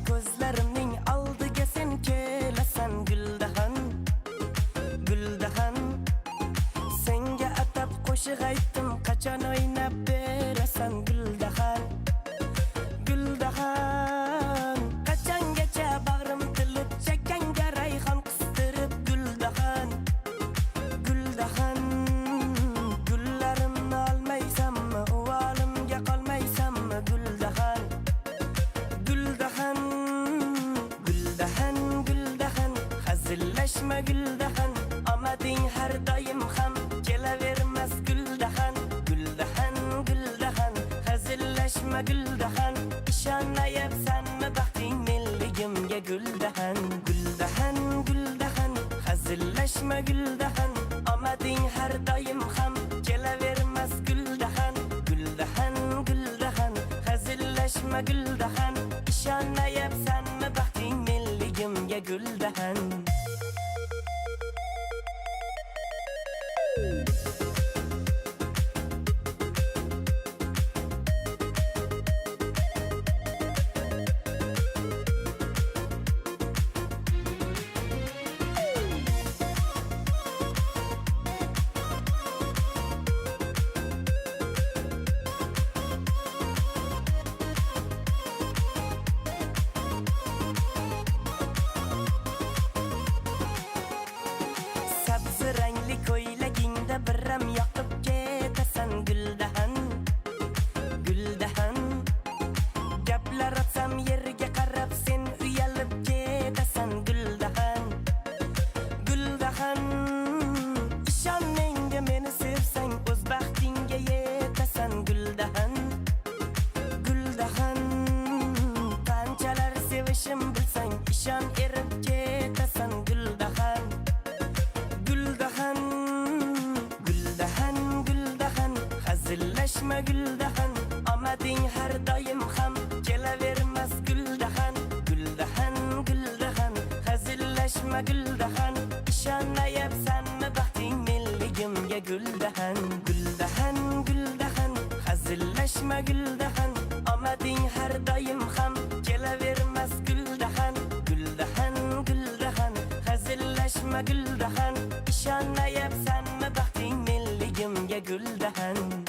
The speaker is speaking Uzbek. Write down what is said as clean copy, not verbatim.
Ko'zlarimning oldiga sen kelasan Guldahan, Guldahan. Senga atab qo'shiq aytdim, qachon o'ynab berasan Guldahan, Guldahan. Qachongacha bag'rim tilib chakanga rayhon qistirib Guldahan, Guldahan. Gullarimni olmaysanmi, o'g'limga qolmaysanmi Guldahan, Guldahan, Guldahan, Guldahan. Hazillashma Guldahan, omading har doim ham kelavermas Guldahan, Guldahan, Guldahan. Hazillashma Guldahan, ishonmayapsanmi baxting menligimga Guldahan, Guldahan, Guldahan. Hazillashma Guldahan, omading har doim ham kelavermas Guldahan, Guldahan, Guldahan. Hazillashma Guldahan, ishonmayapsanmi baxting menligimga Guldahan. Sabzi rangli ko'ylagingda biram yoqib ketasan Guldahan, Guldahan. Gaplar atsam yerga qarab sen uyalib ketasan Guldahan, Guldahan. Ishon menga, meni sevsang o'z baxtingga yetasan Guldahan, Guldahan. Qanchalar sevishim bilsang ishon erib ketasan Guldahan, Guldahan, Guldahan, Guldahan. Hazillashma Guldahan, omading har doim ham kelavermas Guldahan, Guldahan, Guldahan. Hazillashma Guldahan, ishonmayapsanmi baxting menligimga Guldahan, Guldahan, Guldahan. Hazillashma Guldahan, omading har doim ham kelavermas Guldahan, Guldahan, Guldahan. Hazillashma Guldahan, ishonmayapsanmi baxting menligimga Guldahan.